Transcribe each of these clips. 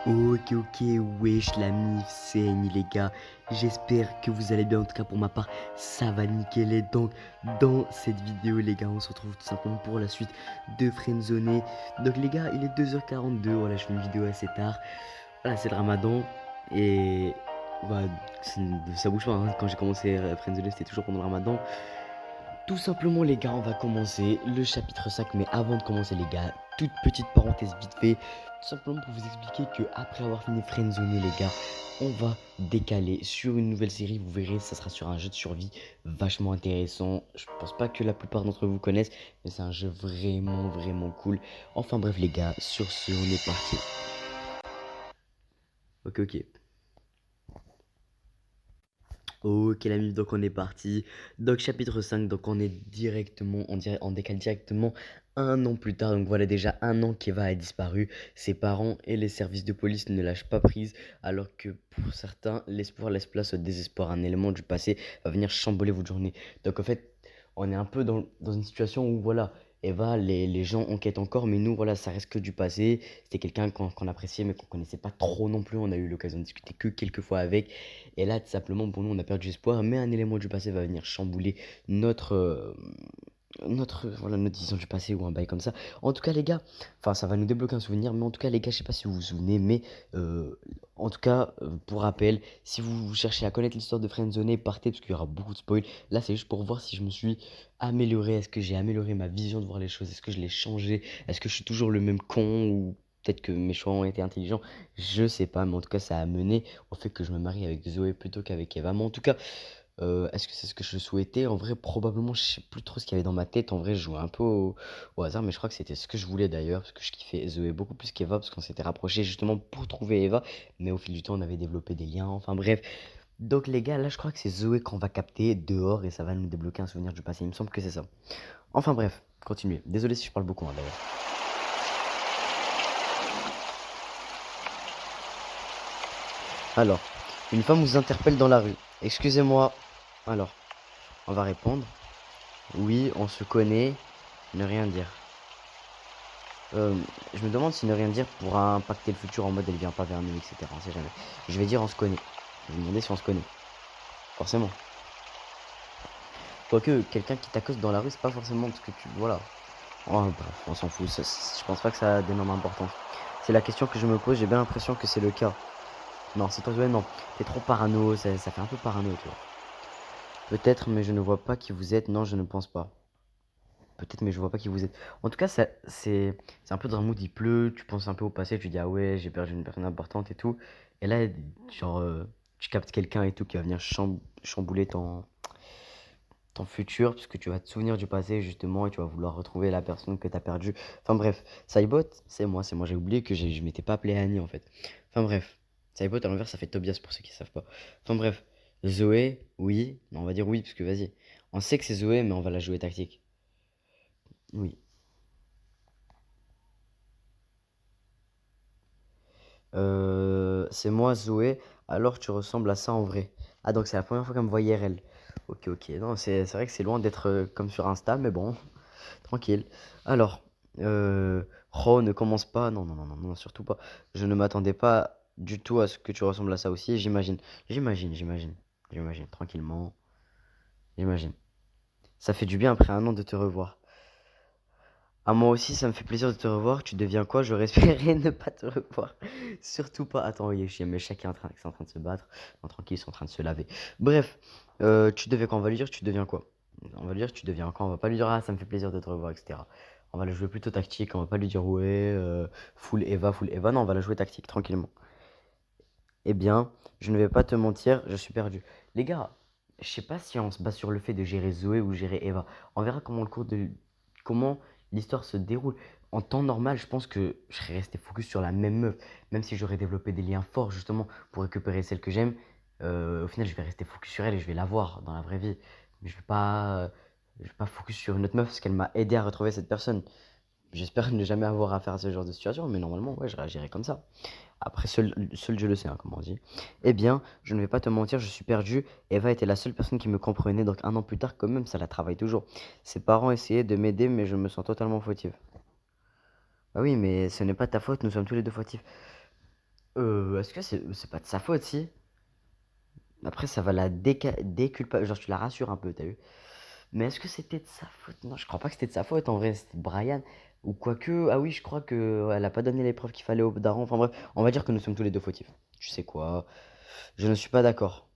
Ok, wesh la mif, c'est Annie les gars, j'espère que vous allez bien, en tout cas pour ma part, ça va nickel. Et donc, dans cette vidéo les gars, on se retrouve tout simplement pour la suite de Friendzone. Donc les gars, il est 2h42, voilà, je fais une vidéo assez tard, voilà, c'est le ramadan, et bah, ça bouge pas, hein. Quand j'ai commencé Friendzone, c'était toujours pendant le ramadan. Tout simplement les gars, on va commencer le chapitre 5, mais avant de commencer les gars, toute petite parenthèse vite fait, tout simplement pour vous expliquer que après avoir fini Friendzone les gars, on va décaler sur une nouvelle série, vous verrez, ça sera sur un jeu de survie vachement intéressant. Je pense pas que la plupart d'entre vous connaissent, mais c'est un jeu vraiment cool. Enfin bref les gars, sur ce, on est parti. Ok. Ok la mif, donc on est parti. Donc chapitre 5, donc on est directement, on décale directement un an plus tard. Donc voilà déjà un an qu'Eva a disparu. Ses parents et les services de police ne lâchent pas prise, alors que pour certains, l'espoir laisse place au désespoir. Un élément du passé va venir chambouler votre journée. Donc en fait, on est un peu dans une situation où voilà, Eva, les gens enquêtent encore, mais nous voilà, ça reste que du passé. C'était quelqu'un qu'on appréciait, mais qu'on connaissait pas trop non plus. On a eu l'occasion de discuter que quelques fois avec. Et là, tout simplement, pour nous, on a perdu espoir, mais un élément du passé va venir chambouler notre, voilà, notre vision du passé ou un bail comme ça. En tout cas, les gars, enfin, ça va nous débloquer un souvenir, mais en tout cas, les gars, je sais pas si vous vous souvenez, mais en tout cas, pour rappel, si vous cherchez à connaître l'histoire de Friendzone, partez parce qu'il y aura beaucoup de spoil. Là, c'est juste pour voir si je me suis amélioré. Est-ce que j'ai amélioré ma vision de voir les choses? Est-ce que je l'ai changé? Est-ce que je suis toujours le même con ou peut-être que mes choix ont été intelligents? Je sais pas, mais en tout cas, ça a mené au fait que je me marie avec Zoé plutôt qu'avec Eva. Mais en tout cas, est-ce que c'est ce que je souhaitais? En vrai, probablement, je sais plus trop ce qu'il y avait dans ma tête. En vrai, je jouais un peu au hasard, mais je crois que c'était ce que je voulais d'ailleurs, parce que je kiffais Zoé beaucoup plus qu'Eva, parce qu'on s'était rapprochés justement pour trouver Eva, mais au fil du temps, on avait développé des liens. Enfin bref. Donc les gars, là, je crois que c'est Zoé qu'on va capter dehors et ça va nous débloquer un souvenir du passé. Il me semble que c'est ça. Enfin bref, continuez. Désolé si je parle beaucoup, hein, d'ailleurs. Alors, une femme vous interpelle dans la rue. Excusez-moi. Alors, on va répondre. Oui, on se connaît. Ne rien dire. Euh, je me demande si ne rien dire pourra impacter le futur en mode elle vient pas vers nous, etc. On sait jamais. Je vais dire on se connaît. Je vais me demander si on se connaît. Forcément. Quoique, quelqu'un qui t'accoste dans la rue, c'est pas forcément parce que tu. Voilà. Oh, bref, on s'en fout. Je pense pas que ça a d'énorme importance. C'est la question que je me pose. J'ai bien l'impression que c'est le cas. Non, c'est toi, ouais, non. T'es trop parano. Ça fait un peu parano, tu vois. Peut-être, mais je ne vois pas qui vous êtes. Non, je ne pense pas. Peut-être, mais je vois pas qui vous êtes. En tout cas, c'est un peu dans un mood, il pleut, tu penses un peu au passé, tu dis ah ouais, j'ai perdu une personne importante et tout. Et là, genre, tu captes quelqu'un et tout qui va venir chambouler ton futur, parce que tu vas te souvenir du passé justement et tu vas vouloir retrouver la personne que tu as perdue. Enfin bref, Saibot, c'est moi, j'ai oublié que je m'étais pas appelé Annie en fait. Enfin bref, Saibot à l'envers, ça fait Tobias pour ceux qui savent pas. Enfin bref, Zoé, oui, non, on va dire oui, parce que vas-y. On sait que c'est Zoé, mais on va la jouer tactique. Oui. C'est moi Zoé, alors tu ressembles à ça en vrai. Ah donc c'est la première fois qu'elle me voit IRL. Ok. Non, c'est vrai que c'est loin d'être comme sur Insta, mais bon, tranquille. Alors, oh, ne commence pas. Non, surtout pas. Je ne m'attendais pas du tout à ce que tu ressembles à ça aussi, j'imagine, tranquillement. J'imagine. Ça fait du bien après un an de te revoir. À moi aussi, ça me fait plaisir de te revoir. Tu deviens quoi? J'aurais espéré ne pas te revoir. Surtout pas. Attends, il y a mes chats qui sont en train de se battre. Non, tranquille, ils sont en train de se laver. Bref, tu deviens quoi? On va lui dire, tu deviens quoi? On va lui dire, tu deviens quoi? On va pas lui dire, ah, ça me fait plaisir de te revoir, etc. On va le jouer plutôt tactique. On va pas lui dire, ouais, full Eva. Non, on va la jouer tactique, tranquillement. Eh bien, je ne vais pas te mentir, je suis perdu. Les gars, je sais pas si on se base sur le fait de gérer Zoé ou gérer Eva. On verra comment l'histoire se déroule. En temps normal, je pense que je serais resté focus sur la même meuf, même si j'aurais développé des liens forts justement pour récupérer celle que j'aime. Au final, je vais rester focus sur elle et je vais la voir dans la vraie vie. Mais je vais pas focus sur une autre meuf parce qu'elle m'a aidé à retrouver cette personne. J'espère ne jamais avoir affaire à ce genre de situation, mais normalement, ouais, je réagirais comme ça. Après, seul Dieu le sait, hein, comme on dit. Eh bien, je ne vais pas te mentir, je suis perdu. Eva était la seule personne qui me comprenait, donc un an plus tard, quand même, ça la travaille toujours. Ses parents essayaient de m'aider, mais je me sens totalement fautive. Bah oui, mais ce n'est pas ta faute, nous sommes tous les deux fautifs. Est-ce que c'est pas de sa faute, si? Après, ça va la genre, tu la rassures un peu, t'as vu? Mais est-ce que c'était de sa faute? Non, je crois pas que c'était de sa faute, en vrai, c'était Brian. Ou quoique, ah oui, je crois que elle a pas donné les preuves qu'il fallait au daron. Enfin bref, on va dire que nous sommes tous les deux fautifs. Tu sais quoi? Je ne suis pas d'accord.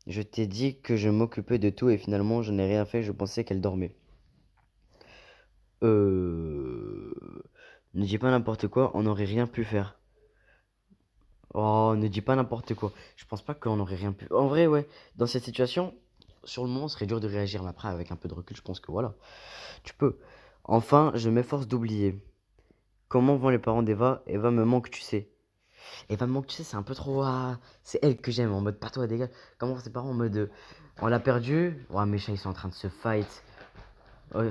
Je t'ai dit que je m'occupais de tout et finalement je n'ai rien fait, je pensais qu'elle dormait. Euh... Ne dis pas n'importe quoi, on n'aurait rien pu faire. Oh, ne dis pas n'importe quoi. Je pense pas qu'on aurait rien pu. En vrai, ouais, dans cette situation, sur le moment, ce serait dur de réagir, mais après, avec un peu de recul, je pense que voilà, tu peux. Enfin, je m'efforce d'oublier. Comment vont les parents d'Eva? Eva me manque, tu sais. Eva me manque, tu sais, c'est un peu trop. C'est elle que j'aime, en mode pas toi, dégage. Comment ses parents en mode. On l'a perdu. Ouais, mes chats, ils sont en train de se fight. Oh,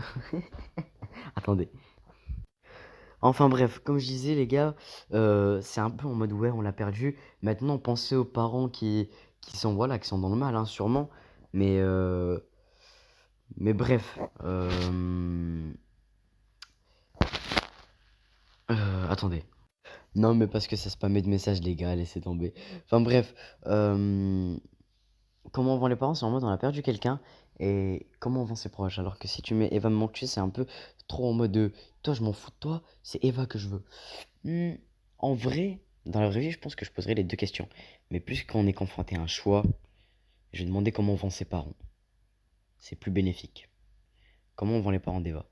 attendez. Enfin bref, comme je disais, les gars, c'est un peu en mode ouais, on l'a perdu. Maintenant, pensez aux parents qui sont, voilà, qui sont dans le mal, hein, sûrement. Mais, euh, mais bref. Attendez. Non, mais parce que ça spammait de messages, les gars, laissez tomber. Enfin bref. euh, Comment vont les parents? C'est en mode on a perdu quelqu'un. Et comment vont ses proches? Alors que si tu mets Eva me manque, tu sais, c'est un peu trop en mode de toi, je m'en fous de toi, c'est Eva que je veux. Hmm, En vrai, dans la vraie vie, je pense que je poserais les deux questions. Mais plus quand on est confronté à un choix, je vais demander comment vont ses parents. C'est plus bénéfique. Comment vont les parents d'Eva?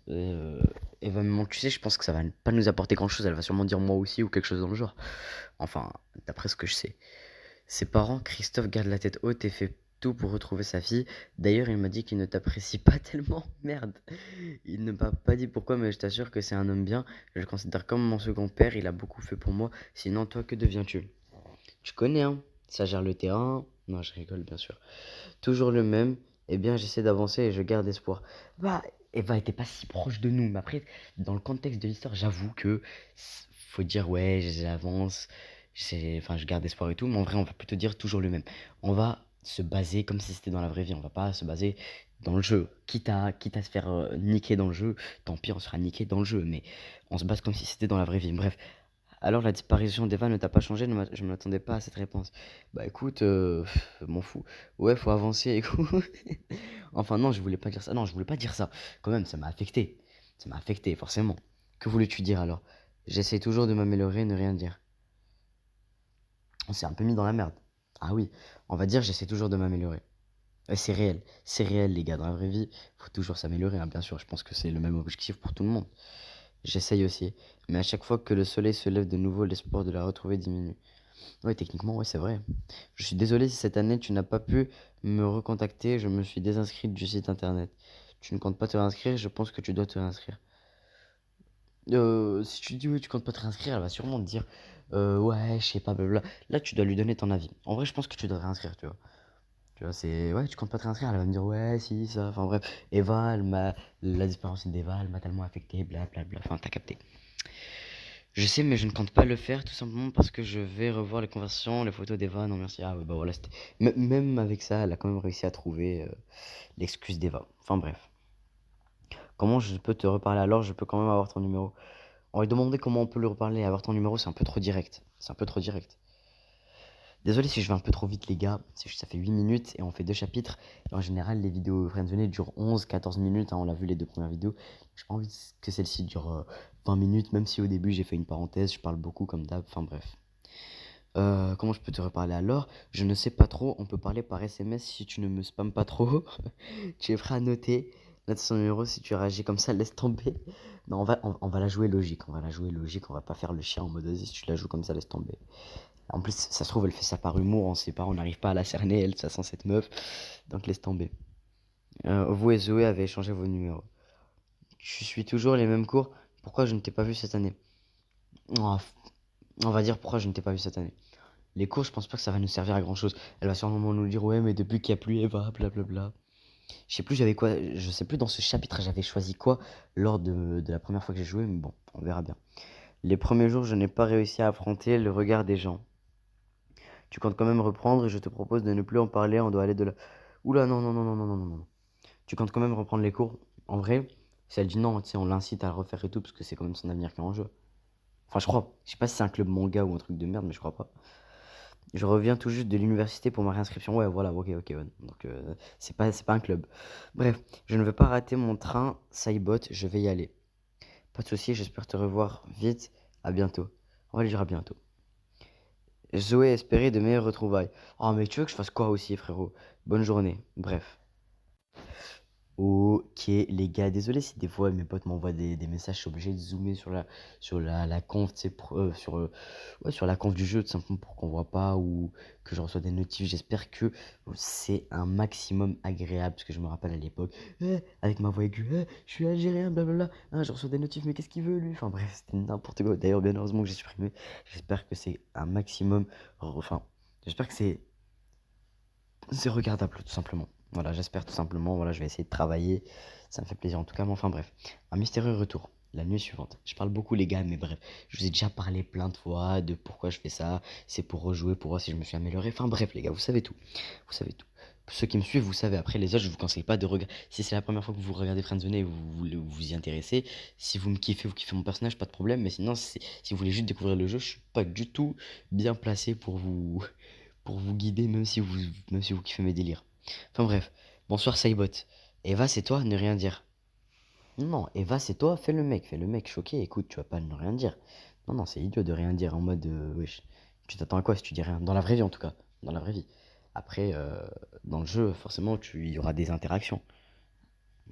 Euh, Eva me manque, tu sais, je pense que ça va pas nous apporter grand-chose. Elle va sûrement dire moi aussi ou quelque chose dans le genre. Enfin, d'après ce que je sais. Ses parents, Christophe garde la tête haute et fait tout pour retrouver sa fille. D'ailleurs, il m'a dit qu'il ne t'apprécie pas tellement. Merde. Il ne m'a pas dit pourquoi, mais je t'assure que c'est un homme bien. Je le considère comme mon second père. Il a beaucoup fait pour moi. Sinon, toi, que deviens-tu? Tu connais, hein? Ça gère le terrain. Non, je rigole, bien sûr. Toujours le même. Eh bien, j'essaie d'avancer et je garde espoir. Bah, Eva était pas si proche de nous. Mais après, dans le contexte de l'histoire, j'avoue que faut dire ouais, j'avance. Enfin, je garde espoir et tout. Mais en vrai, on va plutôt dire toujours le même. On va se baser comme si c'était dans la vraie vie. On va pas se baser dans le jeu. Quitte à se faire niquer dans le jeu, tant pis, on sera niqué dans le jeu. Mais on se base comme si c'était dans la vraie vie. Bref. Alors la disparition d'Eva ne t'a pas changé? Je ne m'attendais pas à cette réponse. Bah écoute, m'en fous. Ouais, faut avancer, écoute. Enfin non, je voulais pas dire ça. Non, je voulais pas dire ça. Quand même, ça m'a affecté. Ça m'a affecté, forcément. Que voulais-tu dire alors? J'essaie toujours de m'améliorer, ne rien dire. On s'est un peu mis dans la merde. Ah oui, on va dire j'essaie toujours de m'améliorer. C'est réel les gars, dans la vraie vie, faut toujours s'améliorer, hein, bien sûr. Je pense que c'est le même objectif pour tout le monde. J'essaye aussi. Mais à chaque fois que le soleil se lève de nouveau, l'espoir de la retrouver diminue. Ouais, techniquement, ouais, c'est vrai. Je suis désolé si cette année tu n'as pas pu me recontacter, je me suis désinscrit du site internet. Tu ne comptes pas te réinscrire, je pense que tu dois te réinscrire. Si tu dis oui, tu comptes pas te réinscrire, elle va sûrement te dire ouais, je sais pas, blablabla. Là, tu dois lui donner ton avis. En vrai, je pense que tu dois te réinscrire, tu vois. Tu vois, c'est ouais, tu comptes pas te réinscrire, elle va me dire ouais, si, ça. Enfin bref, la disparition d'Eva, elle m'a tellement affecté, blablabla. Enfin, t'as capté. Je sais, mais je ne compte pas le faire tout simplement parce que je vais revoir les conversations, les photos d'Eva. Non, merci. Ah, ouais, bah voilà, même avec ça, elle a quand même réussi à trouver l'excuse d'Eva. Enfin, bref. Comment je peux te reparler alors? Je peux quand même avoir ton numéro. On va lui demander comment on peut lui reparler. Avoir ton numéro, c'est un peu trop direct. C'est un peu trop direct. Désolé si je vais un peu trop vite, les gars. Ça fait 8 minutes et on fait deux chapitres. Et en général, les vidéos Friendzone durent 11 14 minutes, hein. On l'a vu les deux premières vidéos. J'ai pas envie que celle-ci dure 20 minutes, même si au début j'ai fait une parenthèse. Je parle beaucoup comme d'hab. Enfin, bref. Comment je peux te reparler alors? Je ne sais pas trop, on peut parler par SMS si tu ne me spammes pas trop. Tu es prêt à noter? Note son numéro si tu réagis comme ça, laisse tomber. Non, on va la jouer logique, on va la jouer logique, on va pas faire le chien en mode vas-y, si tu la joues comme ça, laisse tomber. En plus, ça se trouve, elle fait ça par humour, on sait pas, on n'arrive pas à la cerner, elle, ça sent cette meuf, donc laisse tomber. Vous et Zoé avez échangé vos numéros. Je suis toujours les mêmes cours, pourquoi je ne t'ai pas vu cette année? Oh, on va dire pourquoi je ne t'ai pas vu cette année. Les cours, je pense pas que ça va nous servir à grand chose. Elle va sûrement nous dire, ouais, mais depuis qu'il n'y a plus Eva, blablabla. Je sais plus, j'avais quoi, je sais plus dans ce chapitre, j'avais choisi quoi lors de la première fois que j'ai joué, mais bon, on verra bien. Les premiers jours, je n'ai pas réussi à affronter le regard des gens. Tu comptes quand même reprendre et je te propose de ne plus en parler, on doit aller de là. Oula, non, non, non, non, non, non, non, non. Tu comptes quand même reprendre les cours. En vrai, si elle dit non, tu sais, on l'incite à le refaire et tout, parce que c'est quand même son avenir qui est en jeu. Enfin, je crois. Je sais pas si c'est un club manga ou un truc de merde, mais je crois pas. Je reviens tout juste de l'université pour ma réinscription. Ouais, voilà, ok, ok, ouais. Donc, c'est pas un club. Bref, je ne veux pas rater mon train, Saibot, je vais y aller. Pas de souci, j'espère te revoir vite. À bientôt. On va le dire à bientôt. Zoé espérait de meilleures retrouvailles. Oh, mais tu veux que je fasse quoi aussi, frérot? Bonne journée. Bref. Ok, les gars, désolé si des fois mes potes m'envoient des messages, je suis obligé de zoomer sur la conf, tu sais, ouais, sur la conf du jeu, tout simplement pour qu'on voit pas ou que je reçois des notifs. J'espère que c'est un maximum agréable, parce que je me rappelle à l'époque, avec ma voix aiguë, je suis algérien, blablabla, hein, je reçois des notifs, mais qu'est-ce qu'il veut lui? Enfin bref, c'était n'importe quoi. D'ailleurs, bien heureusement que j'ai supprimé. J'espère que c'est un maximum, enfin, j'espère que c'est regardable, tout simplement. Voilà, j'espère tout simplement. Voilà, je vais essayer de travailler. Ça me fait plaisir en tout cas. Mais enfin bref, un mystérieux retour. La nuit suivante. Je parle beaucoup les gars, mais bref, je vous ai déjà parlé plein de fois de pourquoi je fais ça. C'est pour rejouer, pour voir si je me suis amélioré. Enfin bref les gars, vous savez tout. Vous savez tout. Ceux qui me suivent, vous savez. Après les autres, je vous conseille pas de regarder. Si c'est la première fois que vous regardez Friendzone et vous y intéressez, si vous me kiffez, vous kiffez mon personnage, pas de problème. Mais sinon, si vous voulez juste découvrir le jeu, je suis pas du tout bien placé pour vous guider, même si vous kiffez mes délires. Enfin bref, bonsoir Saibot. Eva, c'est toi, ne rien dire. Non, Eva, c'est toi, fais le mec choqué, écoute, tu vas pas ne rien dire. Non, non, c'est idiot de rien dire en mode, wesh, tu t'attends à quoi si tu dis rien? Dans la vraie vie en tout cas, dans la vraie vie. Après, dans le jeu, forcément, il y aura des interactions.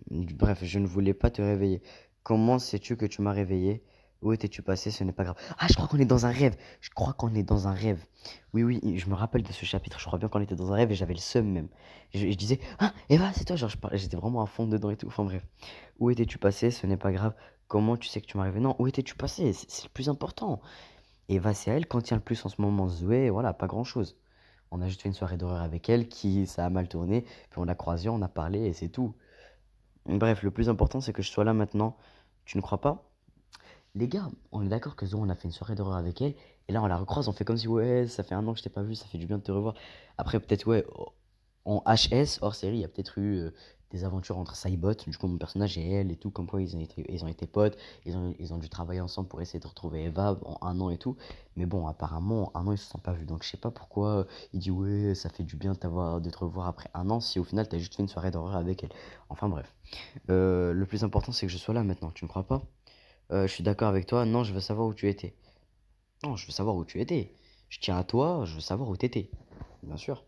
Bref, je ne voulais pas te réveiller. Comment sais-tu que tu m'as réveillé? Où étais-tu passé? Ce n'est pas grave. Ah, je crois qu'on est dans un rêve. Je crois qu'on est dans un rêve. Oui, oui, je me rappelle de ce chapitre. Je crois bien qu'on était dans un rêve et j'avais le seum même. Je disais, ah, Eva, c'est toi. Genre, j'étais vraiment à fond dedans et tout. Enfin, bref. Où étais-tu passé? Ce n'est pas grave. Comment tu sais que tu m'as réveillé? Non, où étais-tu passé? C'est le plus important. Eva, c'est elle qu'on tient le plus en ce moment. Zoé, voilà, pas grand-chose. On a juste fait une soirée d'horreur avec elle qui, ça a mal tourné. Puis on l'a croisée, on a parlé et c'est tout. Bref, le plus important, c'est que je sois là maintenant. Tu ne crois pas? Les gars, on est d'accord que Zo, on a fait une soirée d'horreur avec elle, et là on la recroise, on fait comme si ouais, ça fait un an que je t'ai pas vu, ça fait du bien de te revoir. Après, peut-être, ouais, en HS, hors série, il y a peut-être eu des aventures entre Saibot, du coup, mon personnage et elle et tout, comme quoi ils ont été potes, ils ont dû travailler ensemble pour essayer de retrouver Eva en un an et tout. Mais bon, apparemment, en un an, ils se sont pas vus, donc je sais pas pourquoi il dit ouais, ça fait du bien de te revoir après un an, si au final t'as juste fait une soirée d'horreur avec elle. Enfin bref. Le plus important, c'est que je sois là maintenant, tu ne crois pas? Je suis d'accord avec toi. Non, je veux savoir où tu étais. Non, je veux savoir où tu étais. Je tiens à toi, je veux savoir où t'étais. Bien sûr.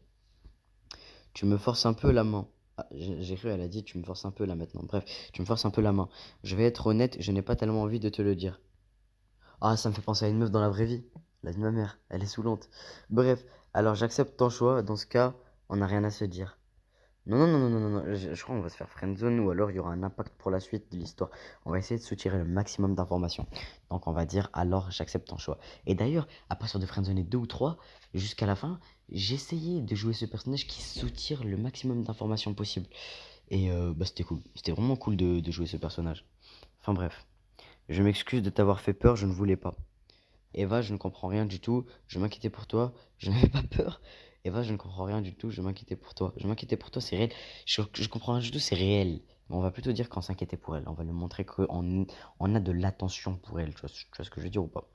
Tu me forces un peu la main. Ah, j'ai cru, elle a dit, tu me forces un peu là maintenant. Bref, tu me forces un peu la main. Je vais être honnête, je n'ai pas tellement envie de te le dire. Ah, ça me fait penser à une meuf dans la vraie vie. La vie de ma mère. Elle est saoulante. Bref, alors j'accepte ton choix. Dans ce cas, on n'a rien à se dire. Non, non, non, non, non, non, je crois qu'on va se faire friendzone ou alors il y aura un impact pour la suite de l'histoire. On va essayer de soutirer le maximum d'informations. Donc on va dire alors j'accepte ton choix. Et d'ailleurs, à partir de friendzone 2 ou 3 jusqu'à la fin, j'essayais de jouer ce personnage qui soutire le maximum d'informations possible. Et bah c'était cool. C'était vraiment cool de jouer ce personnage. Enfin bref. Je m'excuse de t'avoir fait peur, je ne voulais pas. Eva, je ne comprends rien du tout. Je m'inquiétais pour toi. Je n'avais pas peur. Eva, je ne comprends rien du tout. Je m'inquiétais pour toi. Je m'inquiétais pour toi, c'est réel. Je comprends rien du tout, c'est réel. Mais on va plutôt dire qu'on s'inquiétait pour elle. On va lui montrer qu'on a de l'attention pour elle. Tu vois ce que je veux dire ou pas?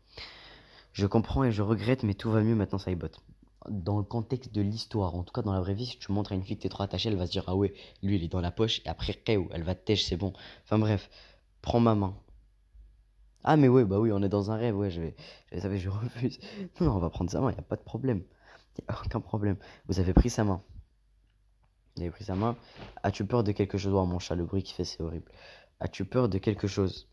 Je comprends et je regrette, mais tout va mieux maintenant, Saibot. Dans le contexte de l'histoire, en tout cas dans la vraie vie, si tu montres à une fille que t'es trop attaché, elle va se dire, ah ouais, lui il est dans la poche, et après, elle va te tèche, c'est bon. Enfin bref, prends ma main. Ah mais ouais, bah oui, on est dans un rêve, ouais, je refuse. Non, non, on va prendre sa main, y a pas de problème. Y a aucun problème. Vous avez pris sa main. Vous avez pris sa main. As-tu peur de quelque chose? Oh mon chat, le bruit qu'il fait, c'est horrible. As-tu peur de quelque chose?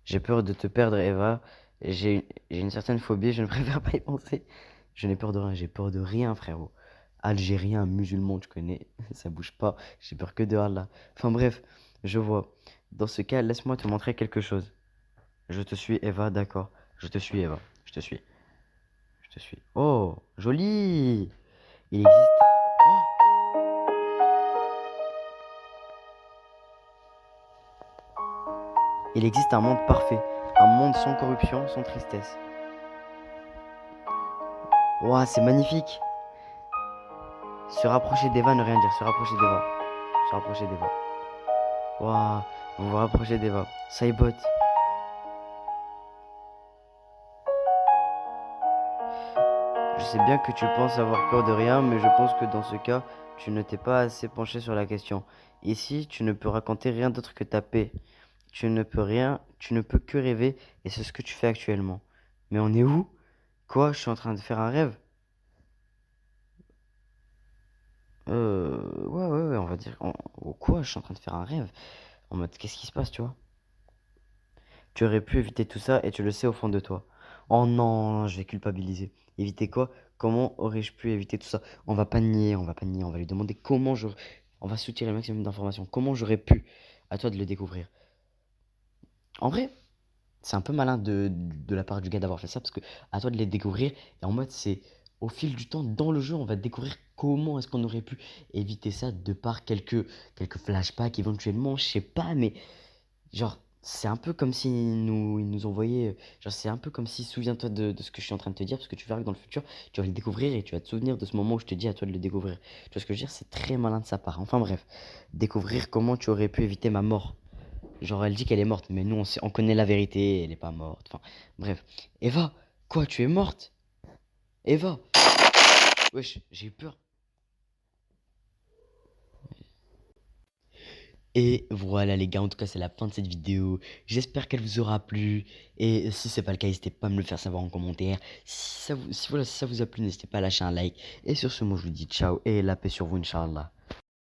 J'ai peur de te perdre, Eva. J'ai une certaine phobie, je ne préfère pas y penser. Je n'ai peur de rien, j'ai peur de rien, frérot. Algérien, musulman, tu connais, ça bouge pas. J'ai peur que de Allah. Enfin bref, je vois. Dans ce cas, laisse-moi te montrer quelque chose. Je te suis, Eva, d'accord. Je te suis, Eva. Je te suis. Je te suis. Oh, joli! Il existe. Oh, il existe un monde parfait. Un monde sans corruption, sans tristesse. Ouah, c'est magnifique! Se rapprocher d'Eva, ne rien dire. Se rapprocher d'Eva. Se rapprocher d'Eva. Ouah, vous vous rapprochez d'Eva. Saibot. sais bien que tu penses avoir peur de rien, mais je pense que dans ce cas, tu ne t'es pas assez penché sur la question. Ici, tu ne peux raconter rien d'autre que ta paix. Tu ne peux que rêver, et c'est ce que tu fais actuellement. Mais on est où? Quoi? Je suis en train de faire un rêve? Ouais, on va dire. Quoi? Je suis en train de faire un rêve? En mode, qu'est-ce qui se passe, tu vois? Tu aurais pu éviter tout ça et tu le sais au fond de toi. Oh non, je vais culpabiliser. Éviter quoi? Comment aurais-je pu éviter tout ça? On va pas nier, on va pas nier, on va lui demander comment je... On va soutirer le maximum d'informations. Comment j'aurais pu? À toi de le découvrir. En vrai, c'est un peu malin de la part du gars d'avoir fait ça parce que à toi de les découvrir. Et en mode, c'est au fil du temps, dans le jeu, on va découvrir comment est-ce qu'on aurait pu éviter ça de par quelques flashbacks éventuellement, je sais pas, mais genre, c'est un peu comme ils nous envoyaient. Genre, c'est un peu comme si, souviens-toi de ce que je suis en train de te dire, parce que tu verras que dans le futur, tu vas le découvrir et tu vas te souvenir de ce moment où je te dis à toi de le découvrir. Tu vois ce que je veux dire? C'est très malin de sa part. Enfin bref, découvrir comment tu aurais pu éviter ma mort. Genre, elle dit qu'elle est morte, mais nous, on connaît la vérité, elle est pas morte. Enfin, bref. Eva, quoi, tu es morte? Eva, wesh, j'ai eu peur. Et voilà les gars, en tout cas c'est la fin de cette vidéo. J'espère qu'elle vous aura plu. Et si c'est pas le cas, n'hésitez pas à me le faire savoir en commentaire. Si ça vous a plu, n'hésitez pas à lâcher un like. Et sur ce, moi je vous dis ciao et la paix sur vous, Inch'Allah.